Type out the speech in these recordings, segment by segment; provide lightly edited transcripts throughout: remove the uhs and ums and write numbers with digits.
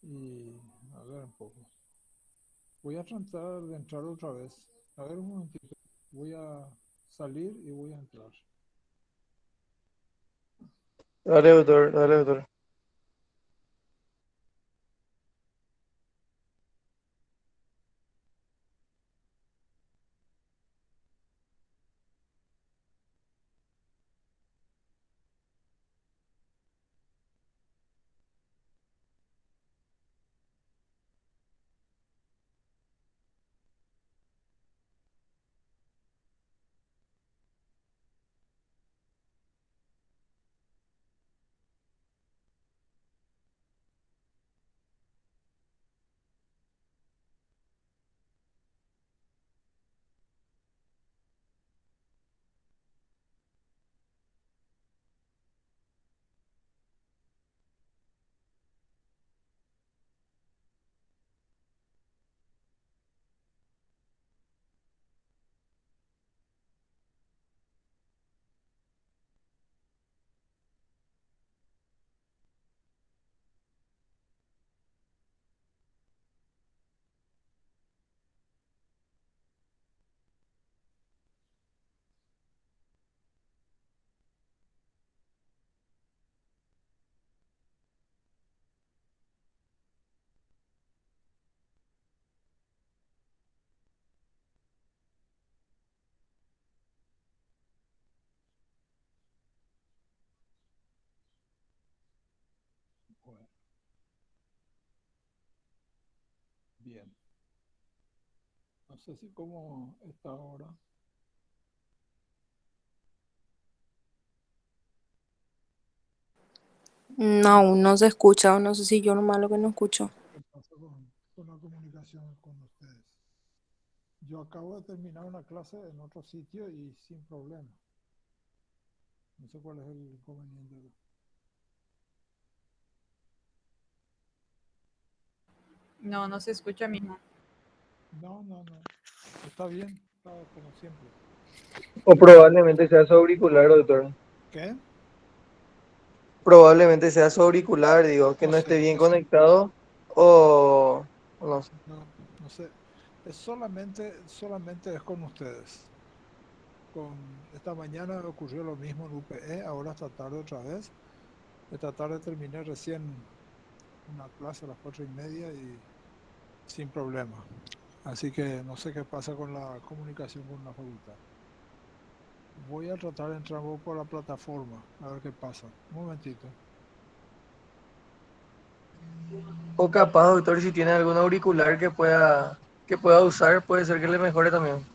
Y a ver un poco. Voy a tratar de entrar otra vez. A ver un momentito. Voy a salir y voy a entrar. Dale, doctor, dale, doctor. Bueno, bien. No sé si cómo está ahora. No, aún no se escucha, o no sé si yo nomás lo que no escucho. No sé qué pasa con la comunicación con ustedes. Yo acabo de terminar una clase en otro sitio y sin problema. No sé cuál es el inconveniente. No, no se escucha mismo. No, no, no. Está bien, está como siempre. O probablemente sea su auricular, doctor. ¿Qué? Probablemente sea su auricular, digo, que No no esté sé, bien no sé. conectado o no sé. No, no sé. Es solamente es con ustedes. Esta mañana ocurrió lo mismo en UPE, ahora esta tarde otra vez. Esta tarde terminé recién una clase a las 4:30 y sin problema. Así que no sé qué pasa con la comunicación con la facultad. Voy a tratar de entrar por la plataforma, a ver qué pasa. Un momentito. O capaz, doctor, si tiene algún auricular que pueda usar, puede ser que le mejore también.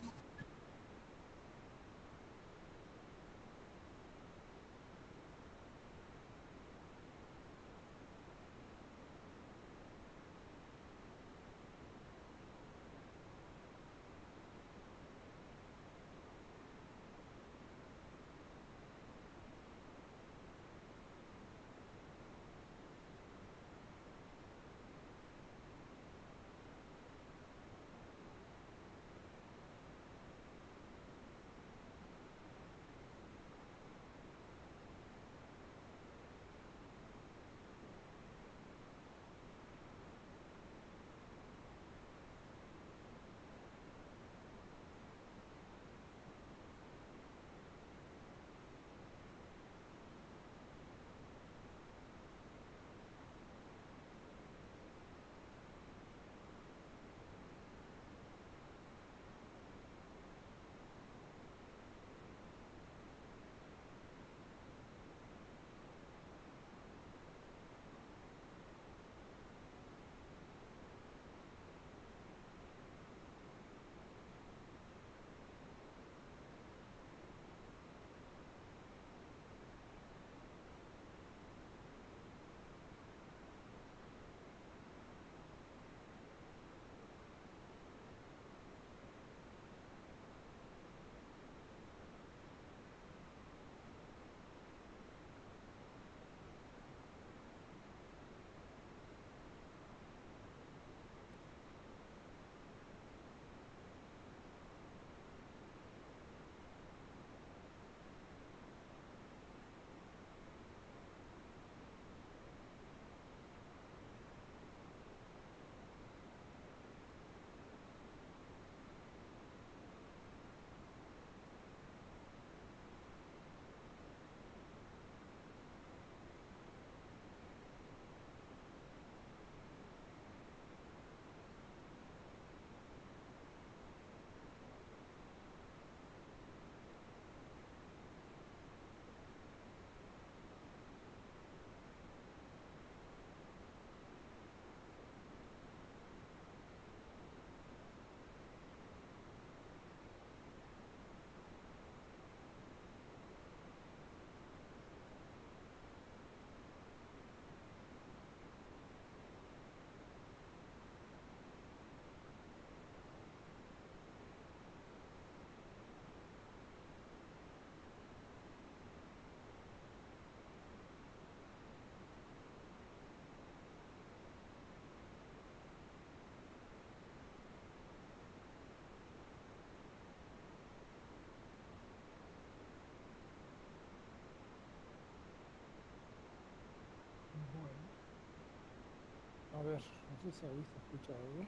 A ver, no sé si ahí se escucha algo.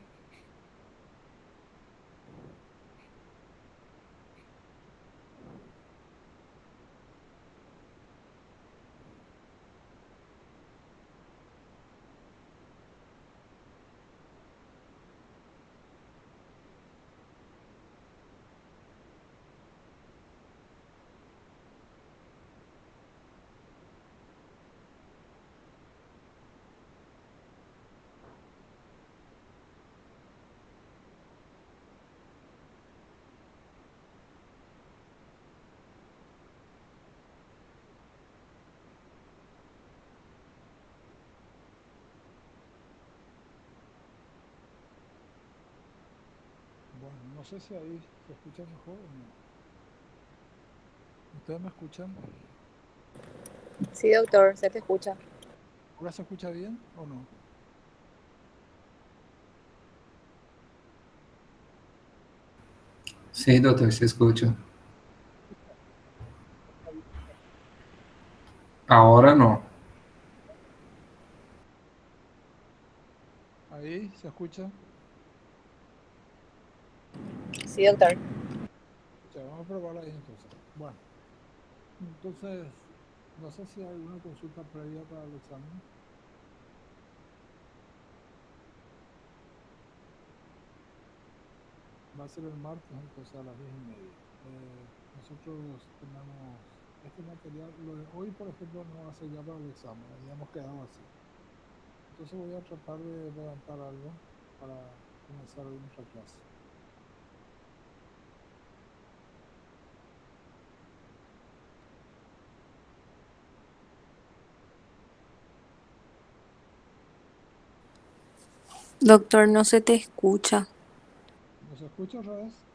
Bueno, no sé si ahí se escucha mejor o no. ¿Ustedes me escuchan? Sí, doctor, se te escucha. ¿Ahora se escucha bien o no? Sí, doctor, se escucha. Ahora no. Ahí se escucha. Sí, doctor. Ya, vamos a probar ahí entonces. Bueno, entonces, no sé si hay alguna consulta previa para el examen. Va a ser el martes, entonces a las 10:30. Nosotros tenemos este material, lo de hoy, por ejemplo, no va a ser ya para el examen, habíamos quedado así. Entonces voy a tratar de levantar algo para comenzar hoy nuestra clase. Doctor, no se te escucha. ¿Nos escucha otra vez?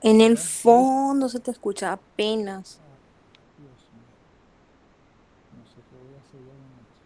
En A el ver, ahí. fondo se te escucha apenas. Ah, Dios mío, no sé qué voy a hacer ya con esto.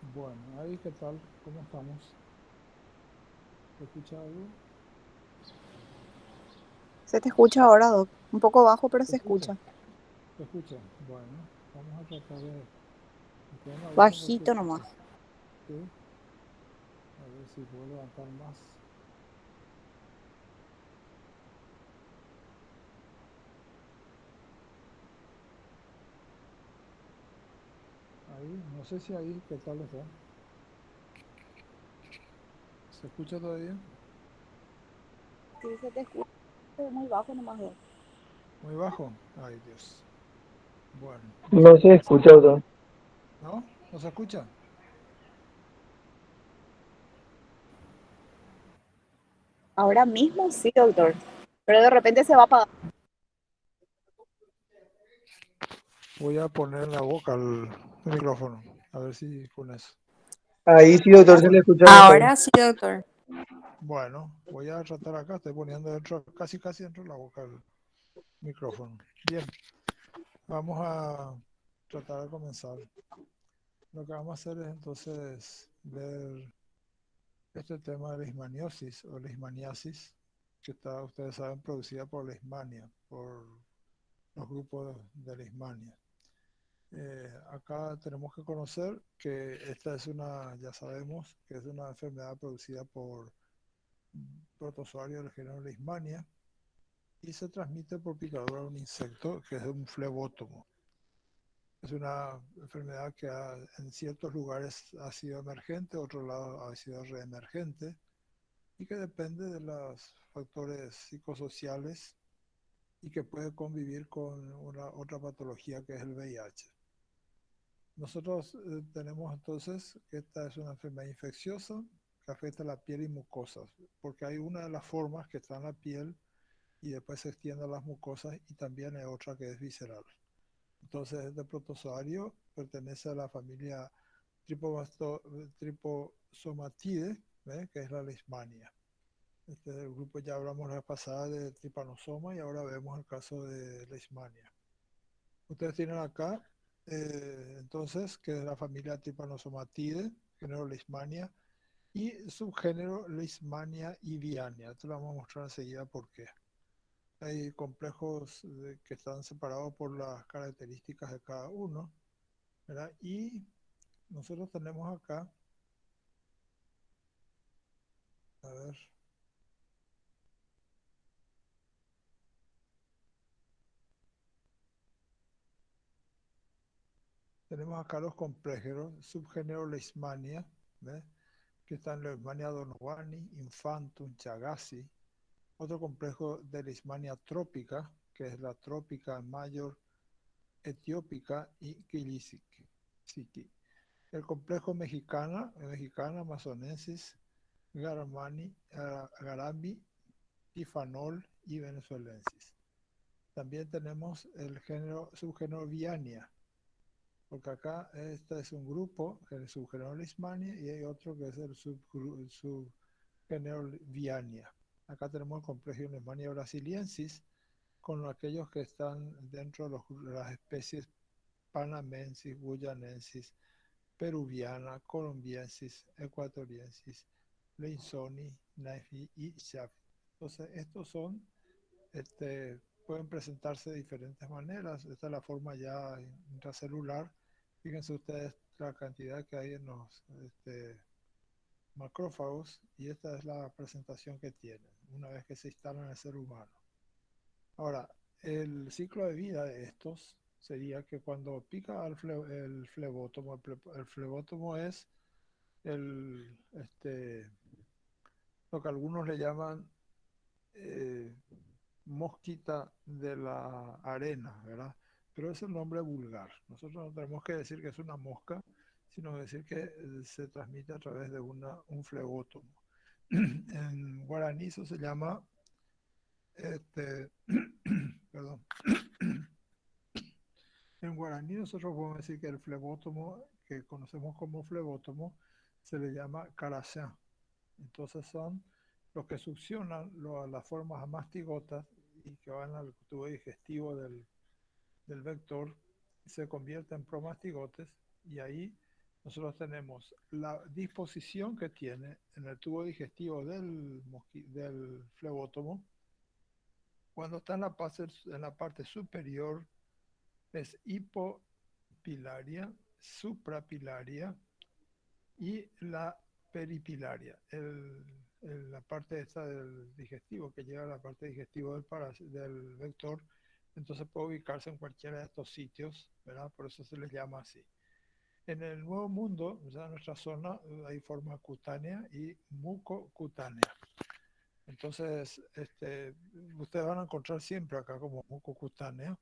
Bueno, ahí, ¿qué tal? ¿Cómo estamos? ¿Se escucha algo? Se te escucha ahora, doc. Un poco bajo, pero ¿Se se escucha? escucha. ¿Se escucha? Bueno, vamos a tratar de... Ustedes me avisan cualquier Bajito cosa. nomás. Sí, a ver si puedo levantar más. Ahí, no sé si ahí, ¿qué tal está? ¿Se escucha todavía? Sí, se te escucha muy bajo nomás, doc. Muy bajo. Ay, Dios. Bueno, no sé No qué se pasa. escucha, doctor. ¿No? ¿No se escucha? Ahora mismo sí, doctor. Pero de repente se va a apagar. Voy a poner en la boca el micrófono. A ver si con eso. Ahí sí, doctor, se le Bueno, escucha mejor. Ahora sí, doctor. bueno, voy a tratar acá. Estoy poniendo dentro, casi casi dentro de la boca el micrófono. Bien, vamos a tratar de comenzar. Lo que vamos a hacer es entonces ver este tema de leishmaniosis o leishmaniasis, que está, ustedes saben, producida por leishmania, por los grupos de leishmania. Acá tenemos que conocer que esta es una, ya sabemos, que es una enfermedad producida por protozoario del género Leishmania y se transmite por picadura de un insecto que es un flebótomo. Es una enfermedad que en ciertos lugares ha sido emergente, en otros lados ha sido reemergente y que depende de los factores psicosociales y que puede convivir con una otra patología que es el VIH. Nosotros tenemos entonces que esta es una enfermedad infecciosa que afecta la piel y mucosas, porque hay una de las formas que está en la piel y después se extiende a las mucosas y también hay otra que es visceral. Entonces, este protozoario pertenece a la familia Trypanosomatidae, ¿ve? Que es la Leishmania. Este el grupo ya hablamos la vez pasada de Trypanosoma y ahora vemos el caso de Leishmania. Ustedes tienen acá, entonces, que es la familia Trypanosomatidae, género Leishmania, y subgénero Leishmania ibiana. Esto lo vamos a mostrar enseguida por qué. Hay complejos que están separados por las características de cada uno, ¿verdad? Y nosotros tenemos acá, a ver, tenemos acá los complejos, subgénero Leishmania, ¿ves? Que están Leishmania donovani, infantum, chagassi, otro complejo de Leishmania trópica, que es la trópica mayor etiópica y quilisiqui. El complejo mexicana amazonensis, Garambi, Tifanol y venezuelensis. También tenemos el subgénero Viania, porque acá este es un grupo, el subgénero Leishmania, y hay otro que es el subgénero Viania. Acá tenemos el complejo Leishmania brasiliensis, con aquellos que están dentro de las especies panamensis, guyanensis, peruviana, colombiensis, ecuatoriensis, leisoni, naifi y shafi. Entonces, estos son, pueden presentarse de diferentes maneras. Esta es la forma ya intracelular. Fíjense ustedes la cantidad que hay en los macrófagos y esta es la presentación que tienen una vez que se instalan en el ser humano. Ahora, el ciclo de vida de estos sería que cuando pica el flebótomo, el flebótomo es el, lo que algunos le llaman mosquita de la arena, ¿verdad? Pero es el nombre vulgar. Nosotros no tenemos que decir que es una mosca, sino decir que se transmite a través de un flebótomo. En guaraní eso se llama, perdón, en guaraní nosotros podemos decir que el flebótomo, que conocemos como flebótomo, se le llama caracén. Entonces son los que succionan las formas mastigotas y que van al tubo digestivo del vector, se convierten en promastigotes y ahí nosotros tenemos la disposición que tiene en el tubo digestivo del flebótomo. Cuando está en la parte superior es hipopilaria, suprapilaria y la peripilaria, la parte esta del digestivo, que llega a la parte digestiva del vector, entonces puede ubicarse en cualquiera de estos sitios, ¿verdad? Por eso se les llama así. En el Nuevo Mundo, ya en nuestra zona, hay forma cutánea y mucocutánea. Entonces, ustedes van a encontrar siempre acá como mucocutánea,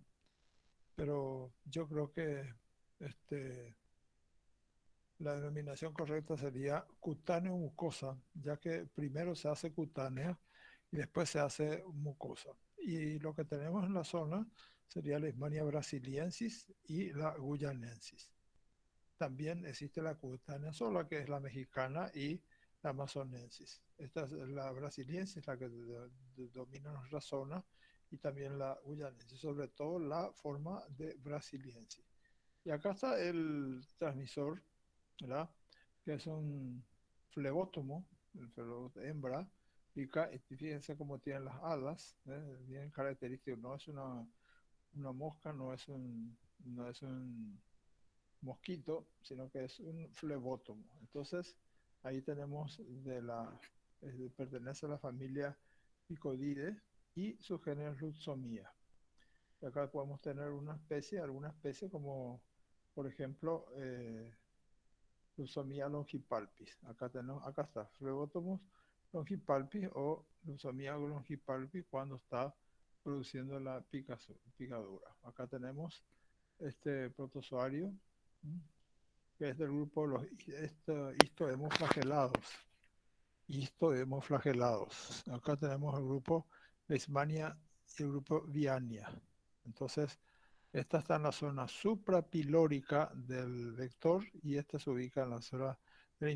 pero yo creo que la denominación correcta sería cutáneo mucosa, ya que primero se hace cutánea y después se hace mucosa. Y lo que tenemos en la zona sería la Leishmania brasiliensis y la guyanensis. También existe la cutánea sola, que es la mexicana, y la amazonensis. Esta es la brasiliensis, la que domina nuestra zona, y también la guyanensis, sobre todo la forma de brasiliensis. Y acá está el transmisor, ¿verdad? Que es un flebótomo, el flebótomo hembra, y fíjense cómo tienen las alas, bien característico, no es una mosca, no es un mosquito, sino que es un flebótomo. Entonces, ahí tenemos pertenece a la familia Picodidae y su género es Lutzomia. Y acá podemos tener alguna especie como, por ejemplo, Lutzomia longipalpis. Acá está, Flebotomus longipalpis o Lutzomia longipalpis cuando está produciendo la picadura. Acá tenemos este protozoario, que es del grupo de los histohemoflagelados. Histohemoflagelados. Acá tenemos el grupo Leishmania y el grupo Viania. Entonces, esta está en la zona suprapilórica del vector y esta se ubica en la zona del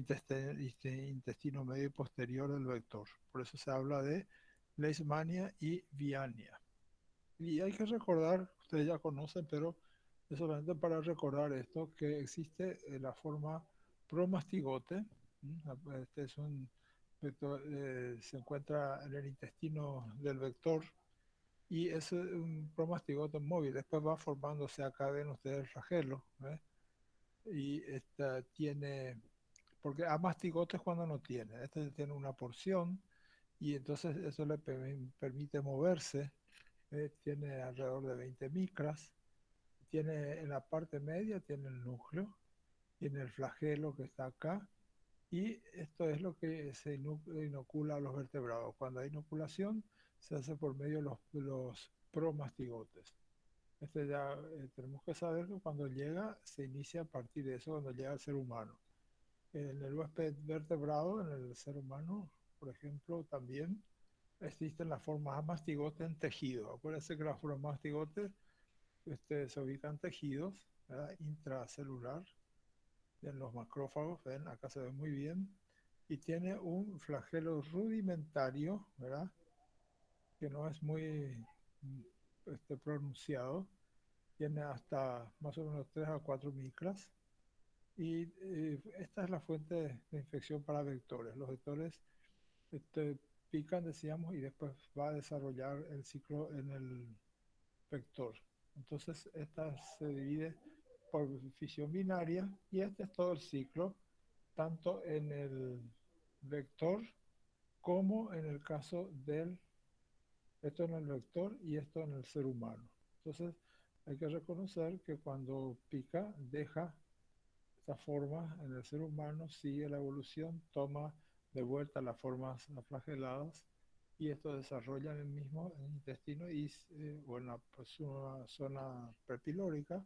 intestino medio y posterior del vector. Por eso se habla de Leishmania y Viania. Y hay que recordar, ustedes ya conocen, pero es solamente para recordar esto, que existe la forma promastigote. Este es un vector, se encuentra en el intestino del vector y es un promastigote móvil. Después va formándose acá, ven ustedes el flagelo, ¿eh? Y esta tiene, porque amastigote es cuando no tiene, este tiene una porción y entonces eso le permite moverse. Tiene alrededor de 20 micras, tiene en la parte media, tiene el núcleo, tiene el flagelo que está acá, y esto es lo que se inocula a los vertebrados. Cuando hay inoculación, se hace por medio de los promastigotes. Este ya tenemos que saber que cuando llega, se inicia a partir de eso, cuando llega al ser humano. En el huésped vertebrado, en el ser humano, por ejemplo, también existen las formas mastigote en tejido. Acuérdense que las formas mastigote se ubican tejidos, ¿verdad? Intracelular en los macrófagos, ven, acá se ve muy bien, y tiene un flagelo rudimentario, ¿verdad? Que no es muy pronunciado, tiene hasta más o menos 3 a 4 micras, y esta es la fuente de infección para vectores. Los vectores pican, decíamos, y después va a desarrollar el ciclo en el vector. Entonces, esta se divide por fisión binaria y este es todo el ciclo, tanto en el vector como en el caso esto en el vector y esto en el ser humano. Entonces, hay que reconocer que cuando pica, deja esta forma en el ser humano, sigue la evolución, toma de vuelta las formas flageladas y esto desarrolla en el mismo intestino o en la zona prepilórica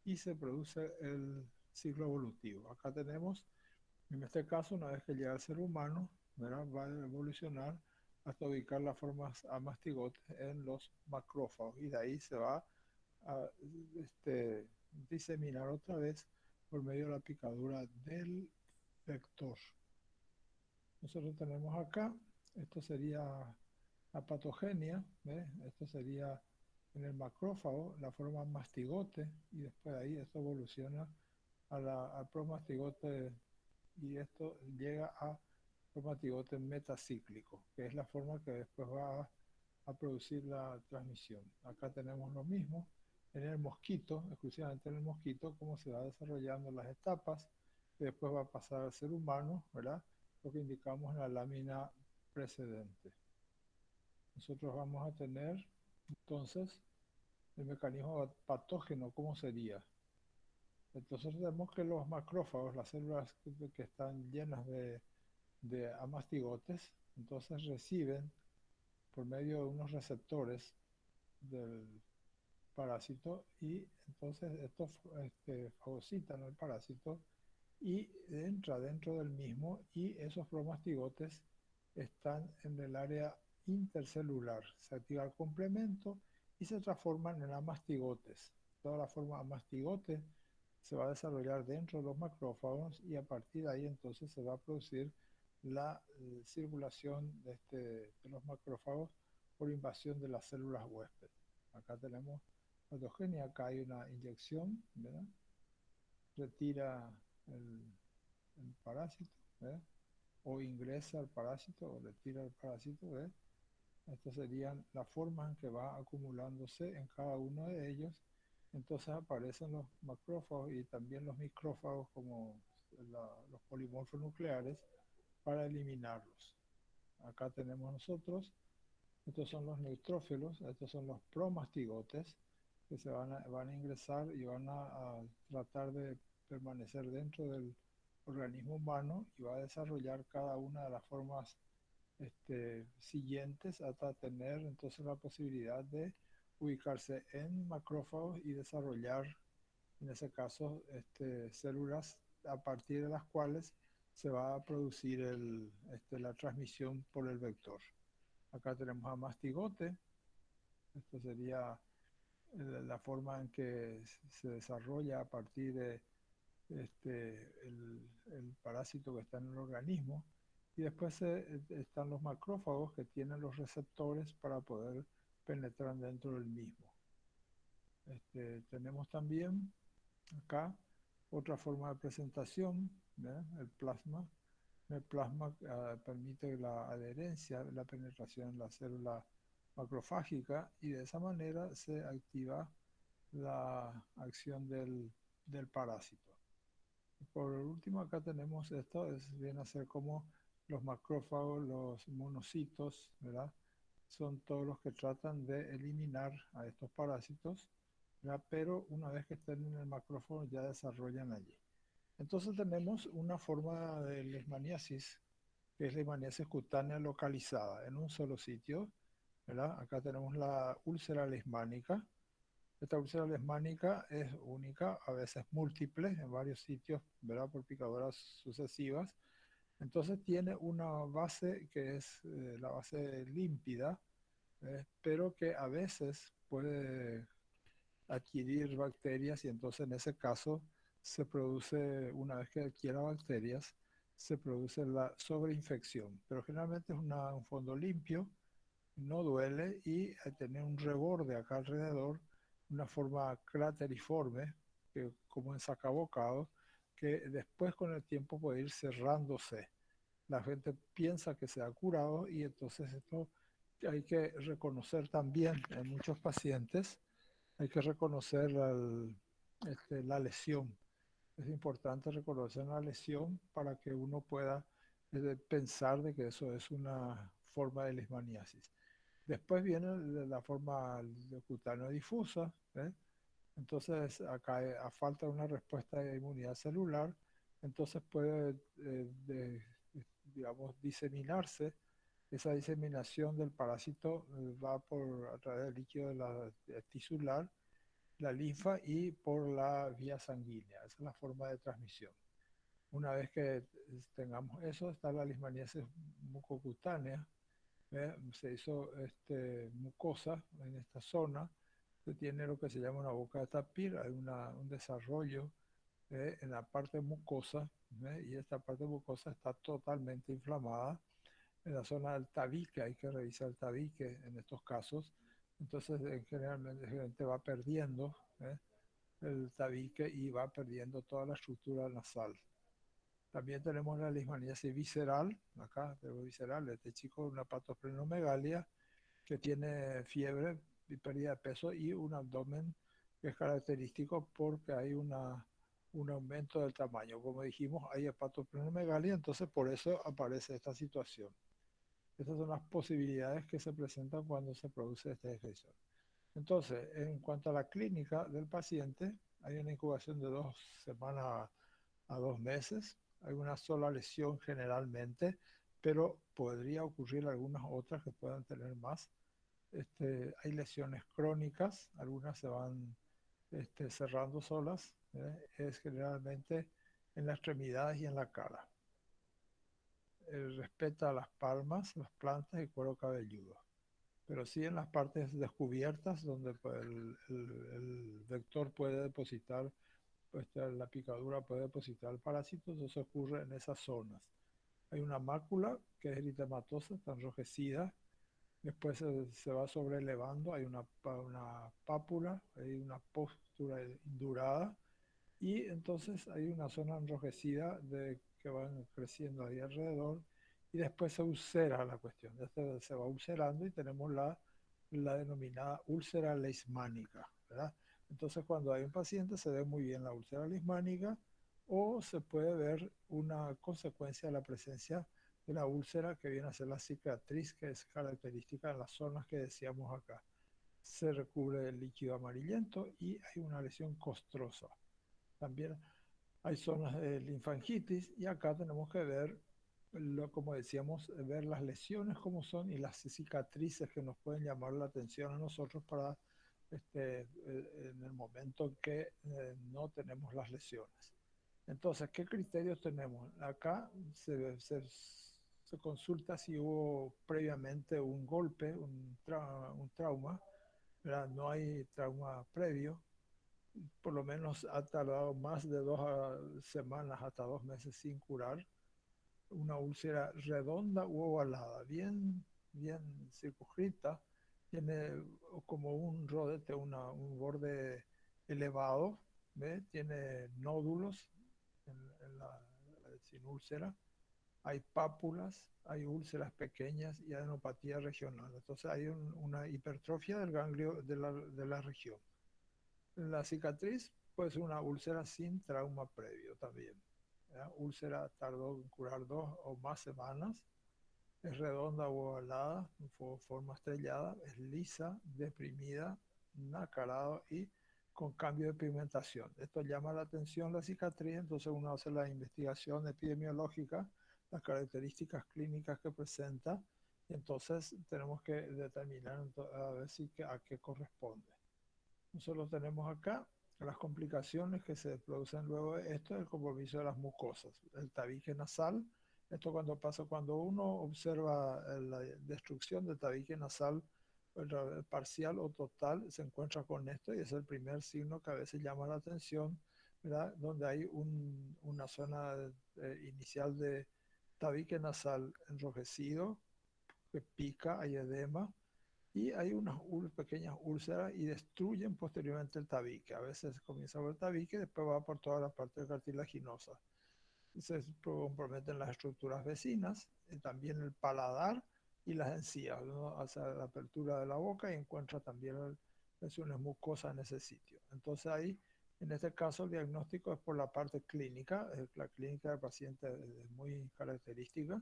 y se produce el ciclo evolutivo. Acá tenemos, en este caso, una vez que llega al ser humano, ¿verdad? Va a evolucionar hasta ubicar las formas amastigotes en los macrófagos y de ahí se va a diseminar otra vez por medio de la picadura del vector. Nosotros tenemos acá, esto sería la patogenia, ¿ves? Esto sería en el macrófago, la forma mastigote, y después de ahí esto evoluciona al promastigote y esto llega a promatigote metacíclico, que es la forma que después va a producir la transmisión. Acá tenemos lo mismo en el mosquito, exclusivamente en el mosquito, cómo se va desarrollando las etapas, que después va a pasar al ser humano, ¿verdad? Lo que indicamos en la lámina precedente. Nosotros vamos a tener entonces el mecanismo patógeno, ¿cómo sería? Entonces tenemos que los macrófagos, las células que están llenas de amastigotes, entonces reciben por medio de unos receptores del parásito y entonces estos fagocitan al parásito y entra dentro del mismo y esos promastigotes están en el área intercelular. Se activa el complemento y se transforman en amastigotes. Toda la forma amastigote se va a desarrollar dentro de los macrófagos y a partir de ahí entonces se va a producir la circulación de los macrófagos por invasión de las células huésped. Acá tenemos patogenia, acá hay una inyección, ¿verdad? Retira el, el parásito, ¿verdad? O ingresa al parásito o retira el parásito, ¿verdad? Estas serían las formas en que va acumulándose en cada uno de ellos Entonces aparecen los macrófagos y también los micrófagos como los polimorfos nucleares para eliminarlos. Acá tenemos nosotros, estos son los neutrófilos, estos son los promastigotes que van a ingresar y van a tratar de permanecer dentro del organismo humano y va a desarrollar cada una de las formas siguientes hasta tener entonces la posibilidad de ubicarse en macrófagos y desarrollar, en ese caso, células a partir de las cuales se va a producir la transmisión por el vector. Acá tenemos a mastigote, esto sería la forma en que se desarrolla a partir de el parásito que está en el organismo. Y después están los macrófagos que tienen los receptores para poder penetrar dentro del mismo. Tenemos también acá otra forma de presentación, ¿eh? El plasma. El plasma permite la adherencia, la penetración en la célula macrofágica y de esa manera se activa la acción del parásito. Por último, acá tenemos esto, viene a ser como los macrófagos, los monocitos, ¿verdad? Son todos los que tratan de eliminar a estos parásitos, ¿verdad? Pero una vez que estén en el macrófago ya desarrollan allí. Entonces tenemos una forma de leishmaniasis, que es leishmaniasis cutánea localizada en un solo sitio, ¿verdad? Acá tenemos la úlcera leishmánica. Esta úlcera leishmánica es única, a veces múltiple, en varios sitios, ¿verdad? Por picaduras sucesivas. Entonces tiene una base que es la base límpida, pero que a veces puede adquirir bacterias y entonces en ese caso se produce, una vez que adquiera bacterias, se produce la sobreinfección. Pero generalmente es un fondo limpio, no duele y al tener un reborde acá alrededor, una forma crateriforme, que, como en sacabocado, que después con el tiempo puede ir cerrándose. La gente piensa que se ha curado y entonces esto hay que reconocer también en muchos pacientes, hay que reconocer la lesión. Es importante reconocer la lesión para que uno pueda pensar de que eso es una forma de leishmaniasis. Después viene la forma cutánea difusa, ¿eh? Entonces acá a falta de una respuesta de inmunidad celular, entonces puede, digamos, diseminarse. Esa diseminación del parásito va a través del líquido tisular, la linfa y por la vía sanguínea. Esa es la forma de transmisión. Una vez que tengamos eso, está la leishmaniasis mucocutánea. Se hizo mucosa en esta zona, que tiene lo que se llama una boca de tapir, hay un desarrollo en la parte mucosa, y esta parte mucosa está totalmente inflamada. En la zona del tabique, hay que revisar el tabique en estos casos, entonces generalmente la gente va perdiendo el tabique y va perdiendo toda la estructura nasal. También tenemos la leishmaniasis visceral, acá tenemos visceral, este chico una patosplenomegalia que tiene fiebre y pérdida de peso y un abdomen que es característico porque hay un aumento del tamaño. Como dijimos, hay hepatosplenomegalia, entonces por eso aparece esta situación. Estas son las posibilidades que se presentan cuando se produce esta infección. Entonces, en cuanto a la clínica del paciente, hay una incubación de 2 semanas a 2 meses. Hay una sola lesión generalmente, pero podría ocurrir algunas otras que puedan tener más. Hay lesiones crónicas, algunas se van cerrando solas, es generalmente en las extremidades y en la cara. Respeta las palmas, las plantas y cuero cabelludo, pero sí en las partes descubiertas donde el vector puede depositar, pues, la picadura puede depositar parásitos, eso ocurre en esas zonas. Hay una mácula que es eritematosa, está enrojecida, después se va sobrelevando, hay una pápula, hay una póstula indurada y entonces hay una zona enrojecida que van creciendo ahí alrededor y después se ulcera la cuestión. Se va ulcerando y tenemos la denominada úlcera leishmánica, ¿verdad? Entonces, cuando hay un paciente se ve muy bien la úlcera lismánica o se puede ver una consecuencia de la presencia de la úlcera que viene a ser la cicatriz, que es característica en las zonas que decíamos acá. Se recubre el líquido amarillento y hay una lesión costrosa. También hay zonas de linfangitis y acá tenemos que ver, como decíamos, ver las lesiones como son y las cicatrices que nos pueden llamar la atención a nosotros para en el momento en que no tenemos las lesiones. Entonces, ¿qué criterios tenemos? Acá se consulta si hubo previamente un golpe, un trauma, ¿verdad? No hay trauma previo, por lo menos ha tardado más de 2 semanas hasta 2 meses sin curar, una úlcera redonda u ovalada, bien circunscrita, tiene como un rodete, un borde elevado, ¿ve? Tiene nódulos en sin úlcera, hay pápulas, hay úlceras pequeñas y adenopatía regional. Entonces hay una hipertrofia del ganglio de la región. La cicatriz puede ser una úlcera sin trauma previo también. ¿Ya? Úlcera tardó en curar 2 o más semanas, es redonda o ovalada, forma estrellada, es lisa, deprimida, nacarado y con cambio de pigmentación. Esto llama la atención la cicatriz, entonces uno hace la investigación epidemiológica, las características clínicas que presenta, y entonces tenemos que determinar a ver a qué corresponde. Nosotros tenemos acá las complicaciones que se producen luego de esto, el compromiso de las mucosas, el tabique nasal. Esto cuando pasa, cuando uno observa la destrucción del tabique nasal parcial o total, se encuentra con esto y es el primer signo que a veces llama la atención, ¿verdad? Donde hay una zona inicial de tabique nasal enrojecido, que pica, hay edema, y hay unas pequeñas úlceras y destruyen posteriormente el tabique. A veces comienza por el tabique y después va por toda la parte cartilaginosa. Se comprometen las estructuras vecinas, también el paladar y las encías. Uno hace la apertura de la boca y encuentra también lesiones mucosas en ese sitio. Entonces ahí, en este caso, el diagnóstico es por la parte clínica. La clínica del paciente es muy característica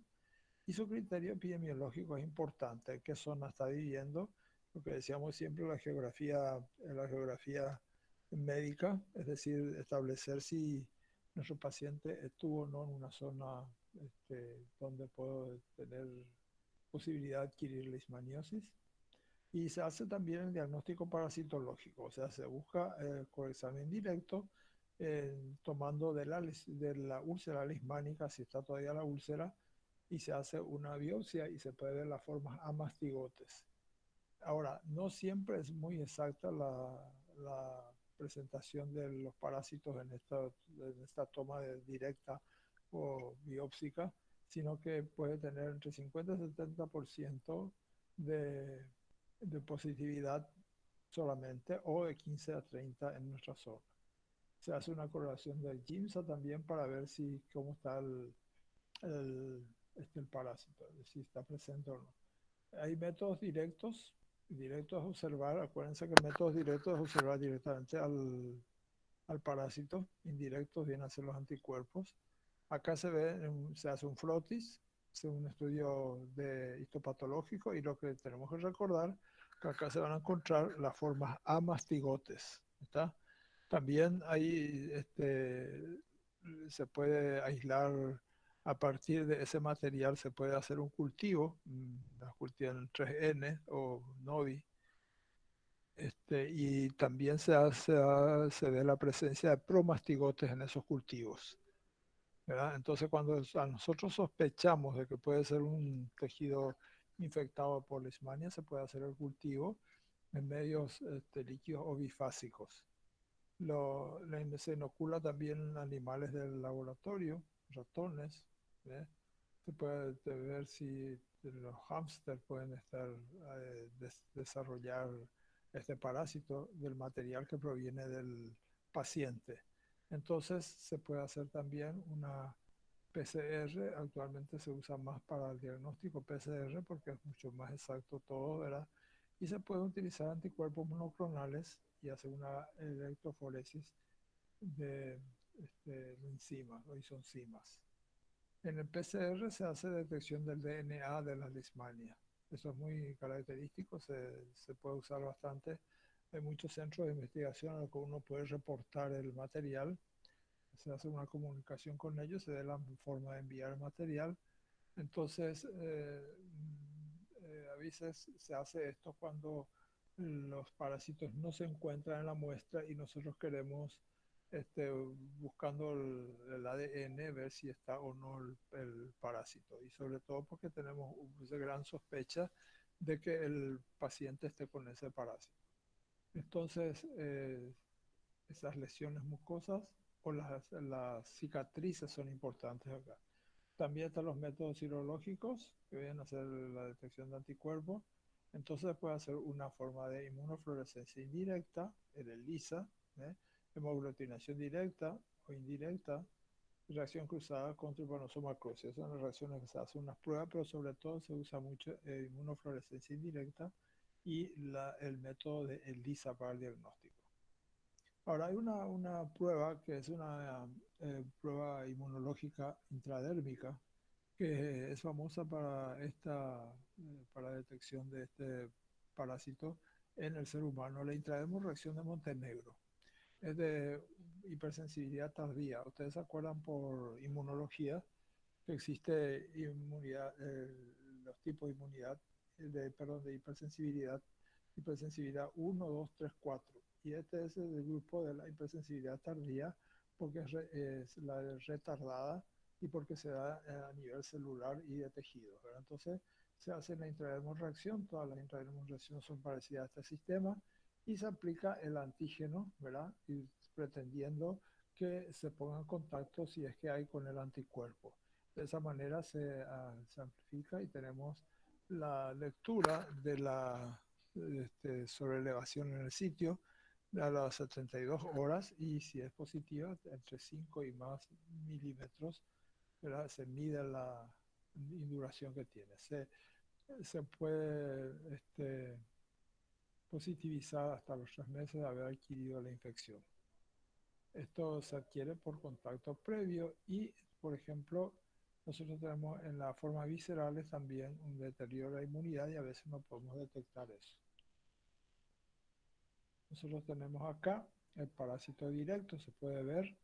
y su criterio epidemiológico es importante, qué zona está viviendo, lo que decíamos siempre, la geografía médica, es decir, establecer si nuestro paciente estuvo o no en una zona donde puedo tener posibilidad de adquirir leishmaniosis. Y se hace también el diagnóstico parasitológico, o sea, se busca con examen directo, tomando de la úlcera leishmánica, si está todavía la úlcera, y se hace una biopsia y se puede ver las formas a mastigotes. Ahora, no siempre es muy exacta la presentación de los parásitos en esta toma directa o biópsica, sino que puede tener entre 50 y 70% de, de positividad solamente o de 15 a 30 en nuestra zona. Se hace una correlación del GIMSA también para ver si cómo está el, el parásito, si está presente o no. Hay métodos directos a observar. Acuérdense que métodos directos es observar directamente al parásito, indirectos vienen a ser los anticuerpos. Acá se hace un frotis, un estudio de histopatológico, y lo que tenemos que recordar que acá se van a encontrar las formas a mastigotes. ¿Está? También ahí se puede aislar a partir de ese material, se puede hacer un cultivo, la cultivan 3N o NOVI, y también se ve la presencia de promastigotes en esos cultivos, ¿verdad? Entonces, cuando nosotros sospechamos de que puede ser un tejido infectado por leishmania, se puede hacer el cultivo en medios líquidos o bifásicos. Se inocula también animales del laboratorio, ratones, ¿eh? Se puede ver si los hámsters pueden desarrollar este parásito del material que proviene del paciente. Entonces se puede hacer también una PCR, actualmente se usa más para el diagnóstico PCR porque es mucho más exacto todo, ¿verdad? Y se pueden utilizar anticuerpos monoclonales y hace una electroforesis de enzimas, o isoncimas. En el PCR se hace detección del DNA de las lismanias. Eso es muy característico, se puede usar bastante. Hay muchos centros de investigación en los que uno puede reportar el material, se hace una comunicación con ellos, se da la forma de enviar el material. Entonces, a veces se hace esto cuando los parásitos no se encuentran en la muestra y nosotros queremos, buscando el ADN, ver si está o no el parásito. Y sobre todo porque tenemos una gran sospecha de que el paciente esté con ese parásito. Entonces, esas lesiones mucosas o las cicatrices son importantes acá. También están los métodos serológicos que vienen a hacer la detección de anticuerpos. Entonces puede hacer una forma de inmunofluorescencia indirecta, el ELISA, hemoglutinación directa o indirecta, reacción cruzada con trypanosoma cruzi. Esas son las reacciones que se hacen unas pruebas, pero sobre todo se usa mucho inmunofluorescencia indirecta y el método de ELISA para el diagnóstico. Ahora, hay una prueba que es una prueba inmunológica intradérmica que es famosa para detección de este parásito en el ser humano, la intradermal reacción de Montenegro. Es de hipersensibilidad tardía. Ustedes se acuerdan por inmunología que existe inmunidad, los tipos de inmunidad, de hipersensibilidad 1, 2, 3, 4. Y este es el grupo de la hipersensibilidad tardía porque es la retardada y porque se da a nivel celular y de tejidos, ¿verdad? Entonces se hace la intradermal reacción, todas las intradermal reacciones son parecidas a este sistema y se aplica el antígeno, ¿verdad? Y pretendiendo que se ponga en contacto si es que hay con el anticuerpo. De esa manera se amplifica y tenemos la lectura de la sobreelevación en el sitio a las 72 horas y si es positiva, entre 5 y más milímetros, ¿verdad? Se mide la induración que tiene. Se puede positivizar hasta los 3 meses de haber adquirido la infección. Esto se adquiere por contacto previo y, por ejemplo, nosotros tenemos en las formas viscerales también un deterioro de la inmunidad y a veces no podemos detectar eso. Nosotros tenemos acá el parásito directo, se puede ver,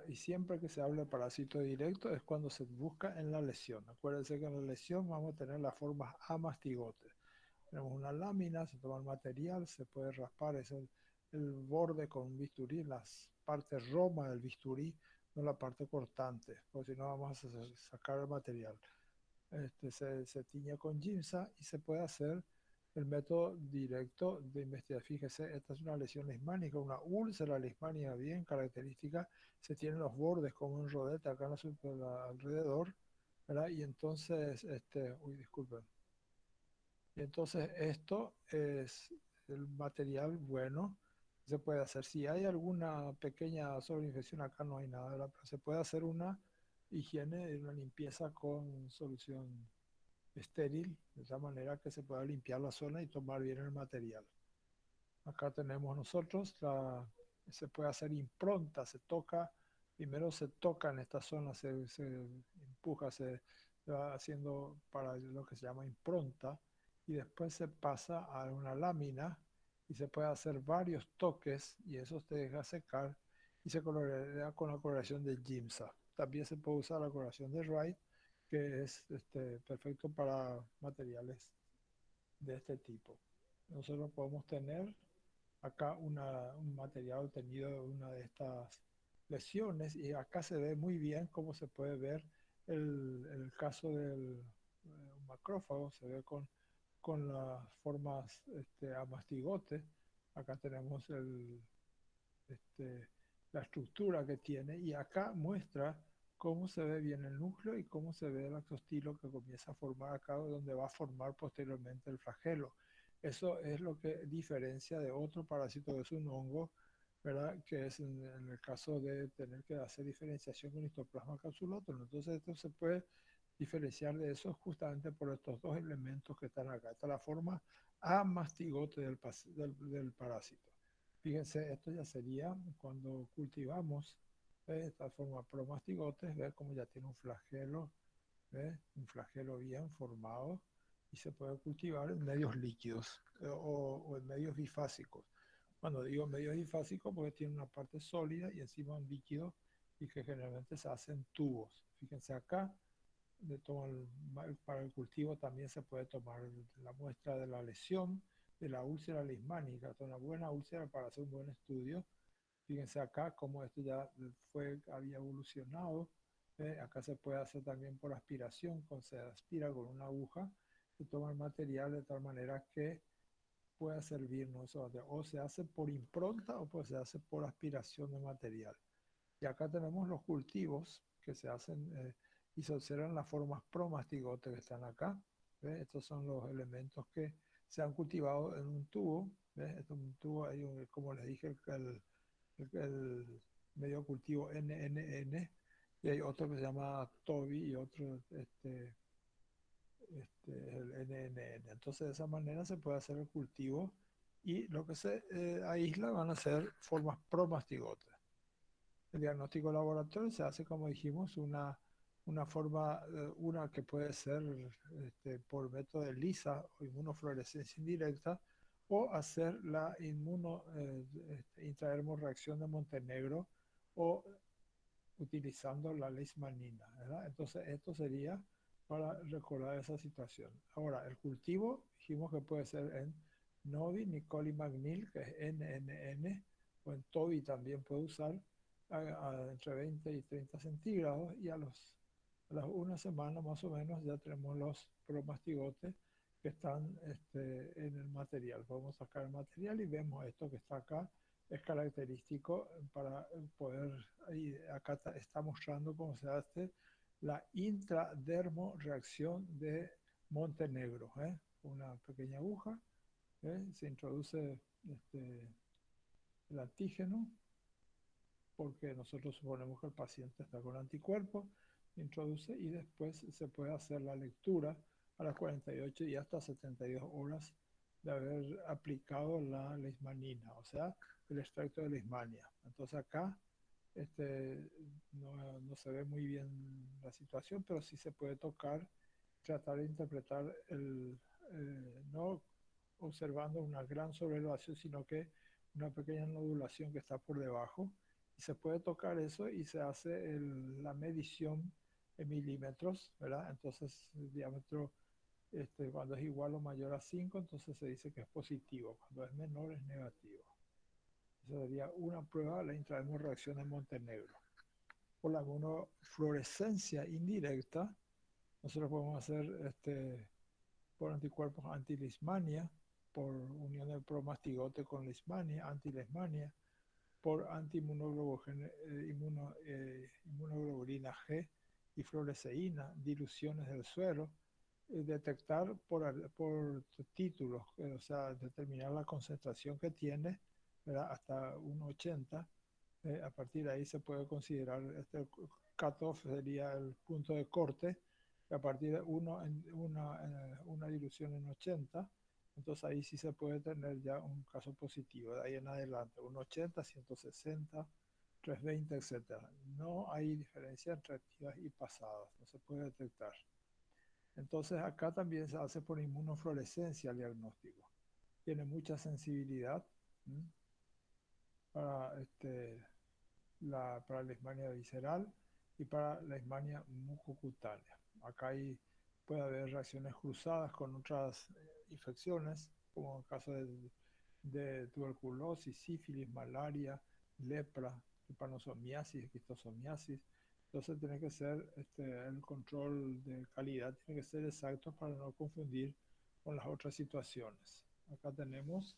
y siempre que se habla de parásito directo es cuando se busca en la lesión. Acuérdense que en la lesión vamos a tener las formas A mastigote. Tenemos una lámina, se toma el material, se puede raspar el borde con un bisturí, las partes roma del bisturí, no la parte cortante, porque si no vamos a sacar el material. Se tiñe con giemsa y se puede hacer el método directo de investigación. Fíjese, esta es una lesión lismánica, una úlcera lismánica bien característica. Se tienen los bordes como un rodete acá alrededor, ¿verdad? Y entonces, disculpen. Y entonces esto es el material bueno, se puede hacer. Si hay alguna pequeña sobreinfección, acá no hay nada, ¿verdad? Pero se puede hacer una higiene, una limpieza con solución estéril, de esa manera que se pueda limpiar la zona y tomar bien el material. Acá tenemos nosotros, se puede hacer impronta, primero se toca en esta zona, se empuja, se va haciendo para lo que se llama impronta y después se pasa a una lámina y se puede hacer varios toques y eso te deja secar y se colorea con la coloración de Giemsa. También se puede usar la coloración de Wright, que es perfecto para materiales de este tipo. Nosotros podemos tener acá un material obtenido de una de estas lesiones y acá se ve muy bien cómo se puede ver el caso del macrófago, se ve con las formas a mastigote. Acá tenemos la estructura que tiene y acá muestra cómo se ve bien el núcleo y cómo se ve el axostilo que comienza a formar acá, donde va a formar posteriormente el flagelo. Eso es lo que diferencia de otro parásito, que es un hongo, ¿verdad? Que es en el caso de tener que hacer diferenciación con histoplasma capsulótono. Entonces esto se puede diferenciar de eso justamente por estos dos elementos que están acá. Esta es la forma a mastigote del parásito. Fíjense, esto ya sería cuando cultivamos, de esta forma promastigotes, ve como ya tiene un flagelo, ¿ve? Un flagelo bien formado y se puede cultivar en medios líquidos o en medios bifásicos. Cuando digo medios bifásicos, porque tiene una parte sólida y encima un líquido y que generalmente se hacen tubos. Fíjense acá, para el cultivo también se puede tomar la muestra de la lesión de la úlcera lismánica, una buena úlcera para hacer un buen estudio. Fíjense acá cómo esto ya había evolucionado. Acá se puede hacer también por aspiración, se aspira con una aguja, se toma el material de tal manera que pueda servirnos, o se hace por impronta o pues se hace por aspiración de material. Y acá tenemos los cultivos que se hacen y se observan las formas promastigote que están acá. ¿Ves? Estos son los elementos que se han cultivado en un tubo. ¿Ves? Esto es un tubo, como les dije, el medio cultivo NNN, y hay otro que se llama TOBI y otro el NNN. Entonces, de esa manera se puede hacer el cultivo y lo que se aísla van a ser formas promastigotes. El diagnóstico laboratorio se hace, como dijimos, una forma, una que puede ser por método de ELISA o inmunofluorescencia indirecta, o hacer la intradermorreacción de Montenegro o utilizando la leishmanina, ¿verdad? Entonces, esto sería para recordar esa situación. Ahora, el cultivo, dijimos que puede ser en Novi, Nicolimacnil, que es NNN, o en Tobi también puede usar entre 20 y 30 centígrados, y a las una semana más o menos ya tenemos los promastigotes que están en el material. Podemos sacar el material y vemos esto que está acá, es característico para poder, acá está mostrando cómo se hace la intradermoreacción de Montenegro. Una pequeña aguja, se introduce el antígeno, porque nosotros suponemos que el paciente está con anticuerpos, introduce y después se puede hacer la lectura a las 48 y hasta 72 horas de haber aplicado la leishmanina, o sea, el extracto de leishmania. Entonces acá no se ve muy bien la situación, pero sí se puede tocar, tratar de interpretar no observando una gran sobreelevación, sino que una pequeña nodulación que está por debajo, y se puede tocar eso y se hace la medición en milímetros, ¿verdad? Entonces el diámetro, cuando es igual o mayor a 5, entonces se dice que es positivo, cuando es menor es negativo. Esa sería una prueba de la intradermorreacción de Montenegro. Por la inmunofluorescencia indirecta, nosotros podemos hacer por anticuerpos anti-leishmania, por unión del promastigote con leishmania, anti-leishmania, por inmunoglobulina G y fluoresceína, diluciones del suero, detectar por títulos, o sea, determinar la concentración que tiene, ¿verdad? Hasta 1,80. A partir de ahí se puede considerar, este cutoff sería el punto de corte, a partir de una dilución en 80, entonces ahí sí se puede tener ya un caso positivo. De ahí en adelante, 1,80, 160, 320, etcétera. No hay diferencia entre activas y pasadas, no se puede detectar. Entonces acá también se hace por inmunofluorescencia el diagnóstico. Tiene mucha sensibilidad para para la leishmania visceral y para la leishmania mucocutánea. Acá puede haber reacciones cruzadas con otras infecciones, como en el caso de tuberculosis, sífilis, malaria, lepra, trypanosomiasis, esquistosomiasis. Entonces tiene que ser, el control de calidad tiene que ser exacto para no confundir con las otras situaciones. Acá tenemos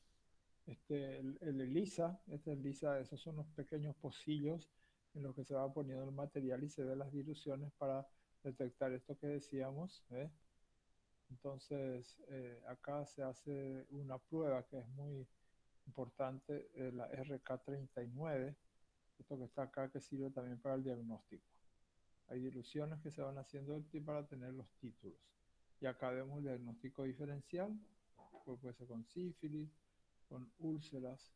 el ELISA. ELISA, esos son los pequeños pocillos en los que se va poniendo el material y se ven las diluciones para detectar esto que decíamos. Entonces, acá se hace una prueba que es muy importante, la RK39, esto que está acá, que sirve también para el diagnóstico. Hay diluciones que se van haciendo para tener los títulos. Y acá vemos el diagnóstico diferencial, pues puede ser con sífilis, con úlceras,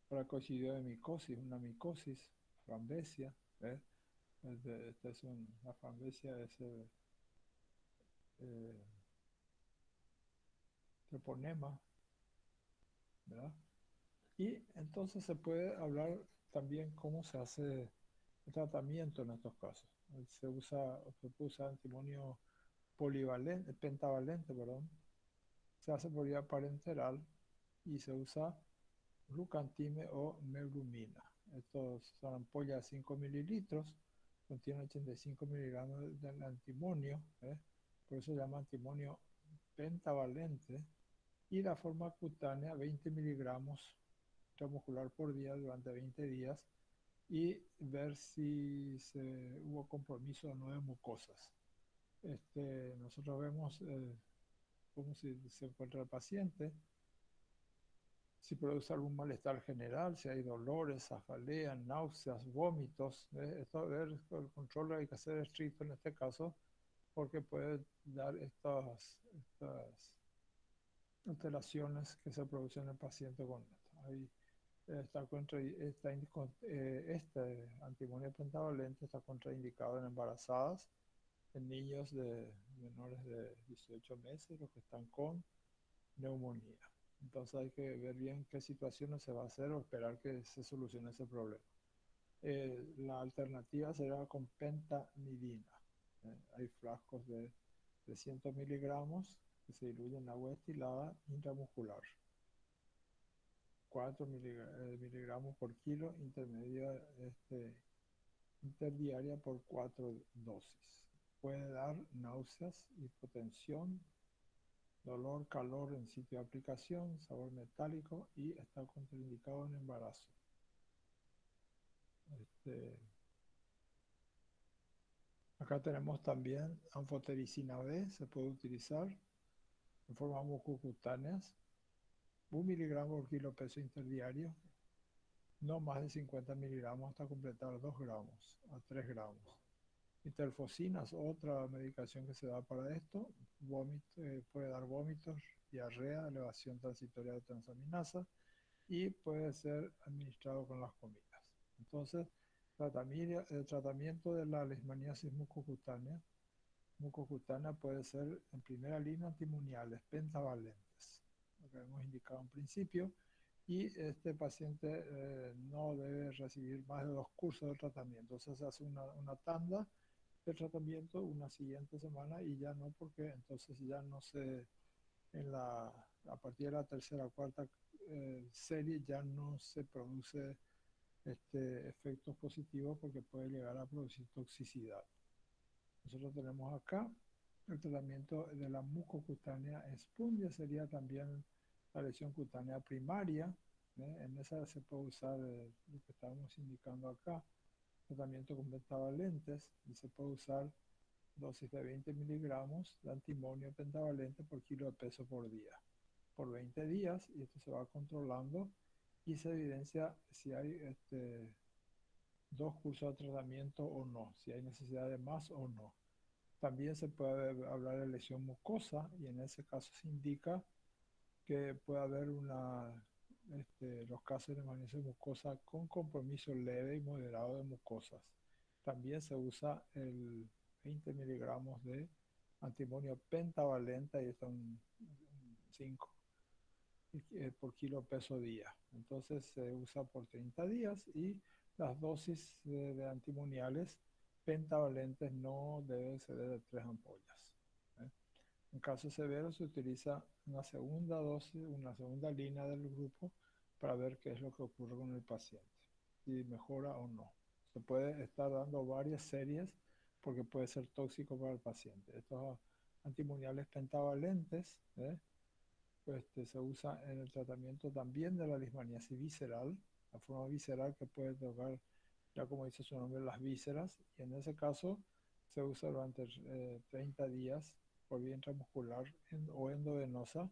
para cocidio de micosis, una micosis, Frambesia, ¿eh? La Frambesia es el eh, treponema, ¿verdad? Y entonces se puede hablar también cómo se hace el tratamiento en estos casos. Se puede usar antimonio polivalente, pentavalente, perdón. Se hace por vía parenteral y se usa glucantime o meglumina. Estos son ampollas de 5 mililitros, contienen 85 miligramos de antimonio, por eso se llama antimonio pentavalente, y la forma cutánea 20 miligramos intramuscular por día durante 20 días y ver si hubo compromiso o no de mucosas. Nosotros vemos cómo se encuentra el paciente, si produce algún malestar general, si hay dolores, cefaleas, náuseas, vómitos. Esto, el control hay que hacer estricto en este caso porque puede dar estas alteraciones que se producen en el paciente con esto. Ahí este antimonio pentavalente está contraindicado en embarazadas, en niños de menores de 18 meses, los que están con neumonía. Entonces hay que ver bien qué situaciones se va a hacer o esperar que se solucione ese problema. La alternativa será con pentamidina. Hay frascos de 300 miligramos que se diluyen en agua destilada intramuscular. 4 miligramos por kilo, interdiaria por 4 dosis. Puede dar náuseas, hipotensión, dolor, calor en sitio de aplicación, sabor metálico y está contraindicado en embarazo. Acá tenemos también anfotericina B, se puede utilizar en forma mucocutáneas, 1 miligramo por kilo peso interdiario, no más de 50 miligramos hasta completar 2 gramos a 3 gramos. Interfocinas, otra medicación que se da para esto, puede dar vómitos, diarrea, elevación transitoria de transaminasa y puede ser administrado con las comidas. Entonces, el tratamiento de la leishmaniasis mucocutánea puede ser en primera línea antimoniales pentavalentes, lo que hemos indicado en principio, y este paciente no debe recibir más de 2 cursos de tratamiento. Entonces se hace una tanda de tratamiento una siguiente semana y ya no, porque entonces ya no se, a partir de la tercera o cuarta serie ya no se produce efectos positivos porque puede llegar a producir toxicidad. Nosotros tenemos acá el tratamiento de la mucocutánea espondia, sería también la lesión cutánea primaria. En esa se puede usar lo que estábamos indicando acá, tratamiento con pentavalentes, y se puede usar dosis de 20 miligramos de antimonio pentavalente por kilo de peso por día, por 20 días, y esto se va controlando y se evidencia si hay 2 cursos de tratamiento o no, si hay necesidad de más o no. También se puede hablar de lesión mucosa y en ese caso se indica que puede haber los casos de magnesia mucosa con compromiso leve y moderado de mucosas. También se usa el 20 miligramos de antimonio pentavalente, y son 5 por kilo peso día. Entonces se usa por 30 días y las dosis de antimoniales pentavalentes no deben ser de 3 ampollas. En caso severo se utiliza una segunda dosis, una segunda línea del grupo para ver qué es lo que ocurre con el paciente, si mejora o no. Se puede estar dando varias series porque puede ser tóxico para el paciente. Estos antimoniales pentavalentes se usa en el tratamiento también de la leishmaniasis visceral, la forma visceral que puede tocar, ya como dice su nombre, las vísceras, y en ese caso se usa durante 30 días por vía intramuscular o endovenosa,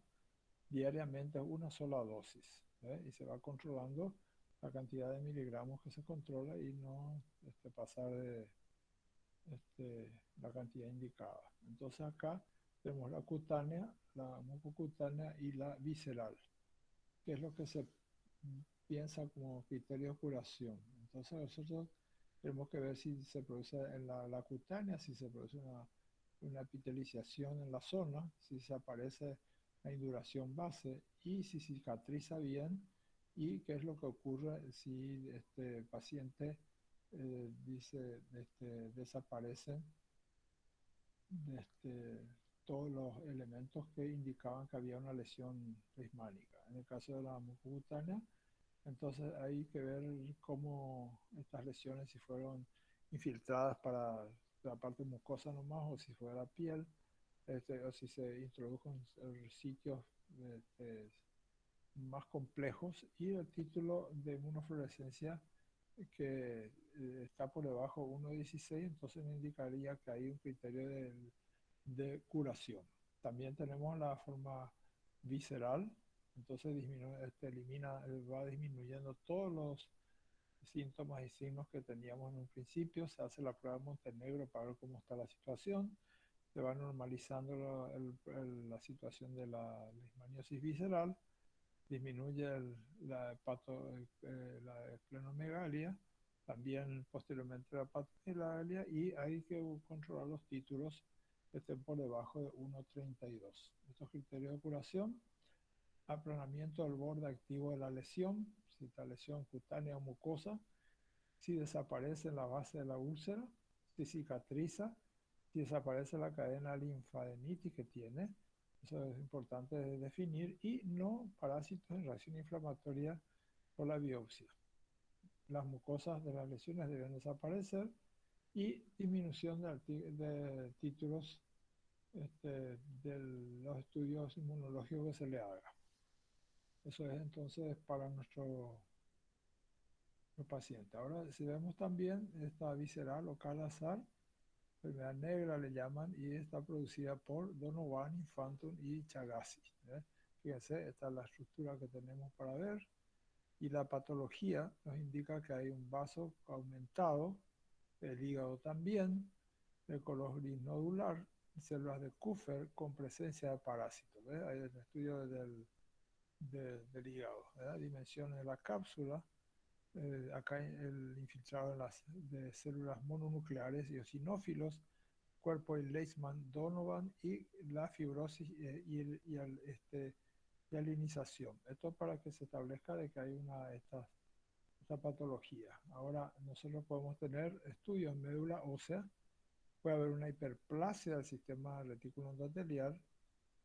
diariamente una sola dosis, y se va controlando la cantidad de miligramos que se controla y no pasar de la cantidad indicada. Entonces acá tenemos la cutánea, la mucocutánea y la visceral. ¿Qué es lo que se piensa como criterio de curación. Entonces nosotros tenemos que ver si se produce en la cutánea, si se produce una epitelización en la zona, si se aparece la induración base y si cicatriza bien y qué es lo que ocurre si este paciente dice desaparecen todos los elementos que indicaban que había una lesión prismática. En el caso de la mucocutánea, entonces hay que ver cómo estas lesiones, si fueron infiltradas para la parte mucosa nomás, o si fue la piel, o si se introdujo en sitios más complejos. Y el título de inmunofluorescencia que está por debajo 1.16, entonces me indicaría que hay un criterio de curación. También tenemos la forma visceral, entonces va disminuyendo todos los síntomas y signos que teníamos en un principio. Se hace la prueba de Montenegro para ver cómo está la situación, se va normalizando la situación de la leishmaniosis visceral, disminuye la esplenomegalia, también posteriormente la patomegalia, y hay que controlar los títulos que estén por debajo de 1.32. Estos criterios de curación: aplanamiento del borde activo de la lesión, si esta lesión cutánea o mucosa, si desaparece en la base de la úlcera, si cicatriza, si desaparece la cadena linfadenitis que tiene. Eso es importante de definir, y no parásitos en reacción inflamatoria por la biopsia. Las mucosas de las lesiones deben desaparecer y disminución de títulos de los estudios inmunológicos que se le haga. Eso es entonces para nuestro paciente. Ahora, si vemos también esta visceral o Kala-Azar, enfermedad negra le llaman, y está producida por Donovan, Infantum y Chagassi. Fíjense, esta es la estructura que tenemos para ver, y la patología nos indica que hay un vaso aumentado, el hígado también, de color gris nodular, células de Kupffer con presencia de parásitos. Hay el estudio del hígado, dimensiones de la cápsula. Acá el infiltrado de células mononucleares y eosinófilos, cuerpo de Leishman-Donovan, y la fibrosis y alinización. Esto para que se establezca de que hay esta patología. Ahora, nosotros podemos tener estudios en médula ósea, puede haber una hiperplasia del sistema retículo endotelial,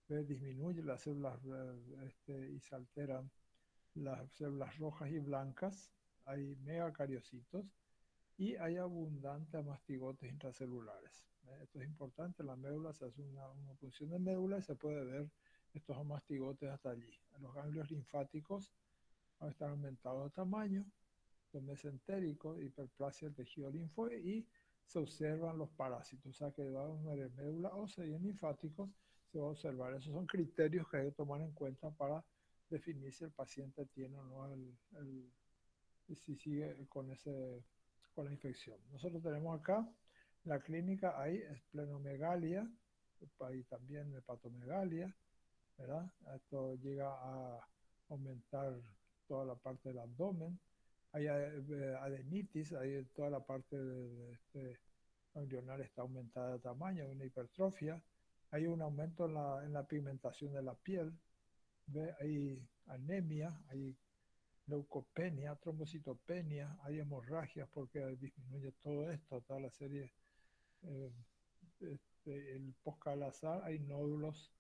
disminuye las células y se alteran las células rojas y blancas, hay megacariocitos y hay abundantes mastigotes intracelulares. Esto es importante, en la médula se hace una punción de médula y se puede ver estos mastigotes hasta allí. Los ganglios linfáticos están aumentados de tamaño, los mesentéricos, hiperplasia del tejido linfoide, y se observan los parásitos, o sea que va a haber médula ósea y en linfáticos se va a observar. Esos son criterios que hay que tomar en cuenta para definir si el paciente tiene o no si sigue con la infección. Nosotros tenemos acá en la clínica, hay esplenomegalia, hay también hepatomegalia, ¿verdad? Esto llega a aumentar toda la parte del abdomen. Hay adenitis, hay toda la parte de ganglionar está aumentada de tamaño, hay una hipertrofia. Hay un aumento en la pigmentación de la piel, hay anemia, hay leucopenia, trombocitopenia, hay hemorragias porque disminuye todo esto, toda la serie. eh, el post-Kala-Azar hay nódulos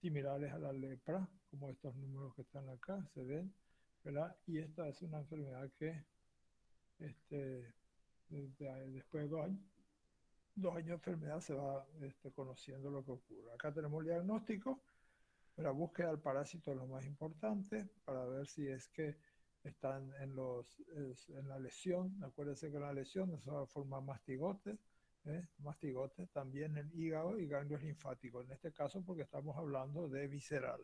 similares a la lepra, como estos números que están acá, se ven, ¿verdad? Y esta es una enfermedad que después de 2 años de enfermedad se va conociendo lo que ocurre. Acá tenemos el diagnóstico. La búsqueda del parásito es lo más importante para ver si es que están en la lesión. Acuérdense que la lesión es una forma mastigote, mastigote, también en hígado y ganglios linfáticos. En este caso, porque estamos hablando de visceral.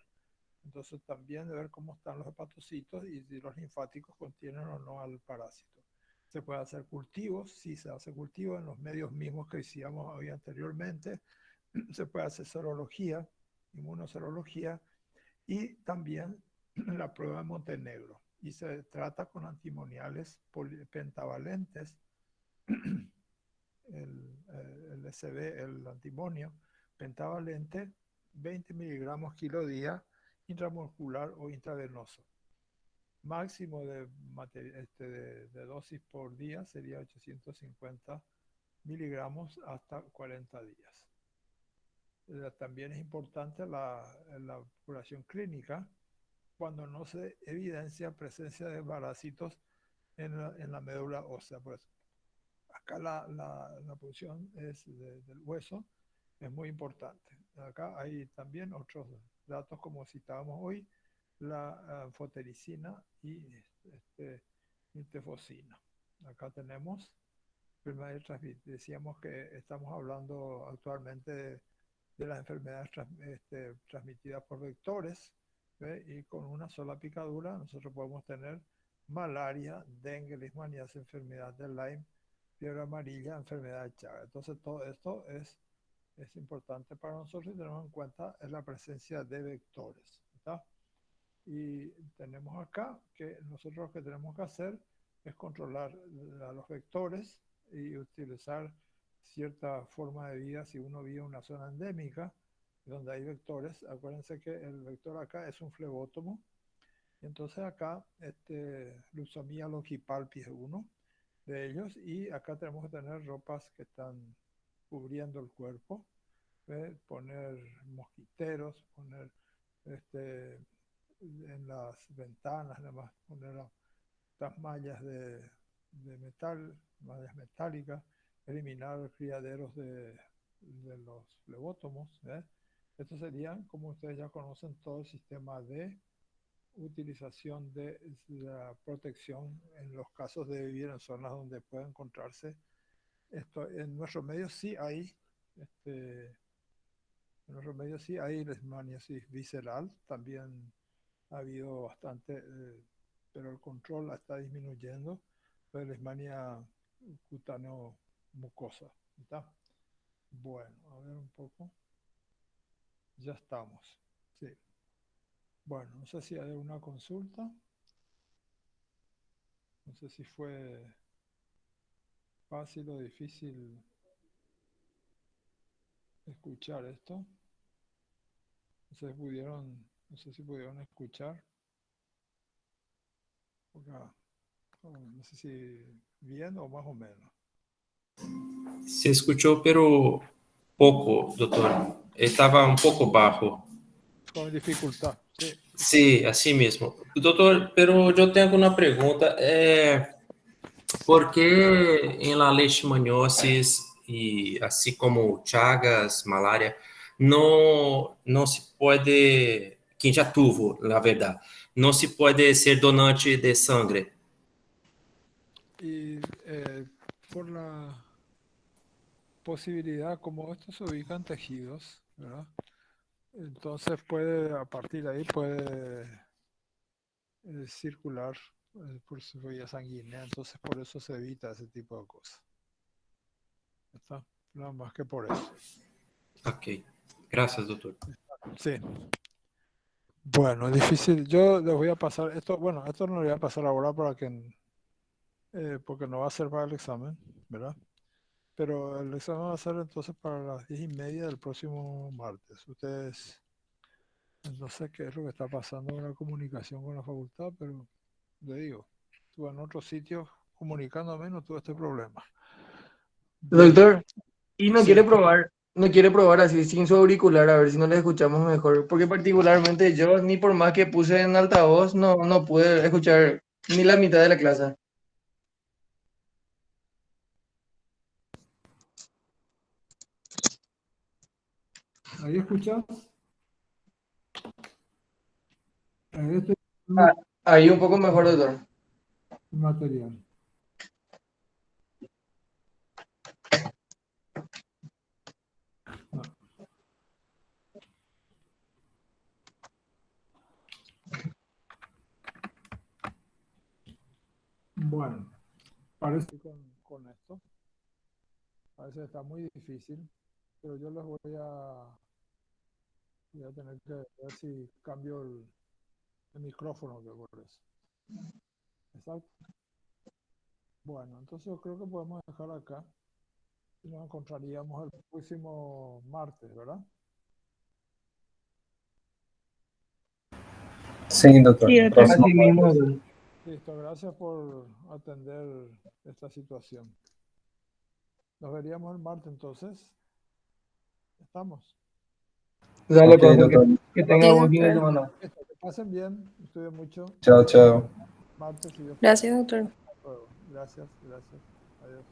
Entonces, también de ver cómo están los hepatocitos y si los linfáticos contienen o no al parásito. Se puede hacer cultivos, sí se hace cultivo en los medios mismos que hicimos hoy anteriormente. Se puede hacer serología, inmunoserología, y también la prueba de Montenegro. y se trata con antimoniales pentavalentes, el SB, el antimonio pentavalente, 20 miligramos kilo día, intramuscular o intravenoso. Máximo de dosis por día sería 850 miligramos hasta 40 días. También es importante la curación clínica cuando no se evidencia presencia de parásitos en la médula ósea. Por eso, acá la punción del hueso es muy importante. Acá hay también otros datos como citábamos hoy, la fotericina y intefosina. Acá tenemos, decíamos que estamos hablando actualmente de las enfermedades transmitidas por vectores, ¿ve? Y con una sola picadura nosotros podemos tener malaria, dengue, leishmaniasis, enfermedad de Lyme, fiebre amarilla, enfermedad de Chagas. Entonces todo esto es importante para nosotros y tenemos en cuenta la presencia de vectores, ¿está? Y tenemos acá que nosotros lo que tenemos que hacer es controlar a los vectores y utilizar cierta forma de vida. Si uno vive en una zona endémica donde hay vectores, acuérdense que el vector acá es un flebótomo, y entonces acá Lusamia longipalpis es uno de ellos, y acá tenemos que tener ropas que están cubriendo el cuerpo, poner mosquiteros, poner en las ventanas, nada más poner estas mallas de metal, mallas metálicas, eliminar criaderos de los flebótomos. Estos serían, como ustedes ya conocen, todo el sistema de utilización de la protección en los casos de vivir en zonas donde puede encontrarse esto. En nuestro medio sí hay en nuestro medio sí hay leishmaniasis visceral, también ha habido bastante, pero el control está disminuyendo, la leishmania cutáneo mucosa, ¿está? Bueno, a ver un poco, ya estamos, sí. Bueno, no sé si hay una consulta, no sé si fue fácil o difícil escuchar esto, no sé si pudieron escuchar, no sé si bien o más o menos. Se escuchó, pero poco, doctor. Estaba un poco bajo. Con dificultad, sí. Sí, así mismo. Doctor, pero yo tengo una pregunta. ¿Por qué en la leishmaniosis y así como Chagas, malaria, no se puede, quien ya tuvo, la verdad, no se puede ser donante de sangre? Y por la posibilidad, como esto se ubica en tejidos, ¿verdad? Entonces a partir de ahí puede circular por su vía sanguínea, entonces por eso se evita ese tipo de cosas. ¿Está? Nada más que por eso. Ok, gracias, doctor. Sí. Bueno, es difícil. Yo les voy a pasar esto, bueno, esto no lo voy a pasar ahora porque no va a ser para el examen, ¿verdad? Pero el examen va a ser entonces para las 10:30 del próximo martes. Ustedes, no sé qué es lo que está pasando con la comunicación con la facultad, pero le digo, estuve en otros sitios comunicándome, no tuve este problema. Bien, Doctor, y sí. no quiere probar así sin su auricular a ver si no le escuchamos mejor, porque particularmente yo ni por más que puse en altavoz no pude escuchar ni la mitad de la clase. ¿Ahí escuchas? Ahí estoy Ah, ahí un poco mejor, doctor. material. No. Bueno, parece con esto. Parece que está muy difícil, pero yo les voy a tener que ver si cambio el micrófono, que por eso. Exacto. Bueno, entonces yo creo que podemos dejar acá y nos encontraríamos el próximo martes, ¿verdad? Sí, doctor. Sí, doctor. Próximo Así mismo, martes. doctor. Listo, gracias por atender esta situación. Nos veríamos el martes entonces. ¿Estamos? Dale, Ok, profe, doctor. que tenga Sí, buen fin de doctor. semana. Listo, que pasen bien, estudien mucho. Chao, chao. Martes y Dios. Gracias, doctor. Gracias, gracias. Adiós.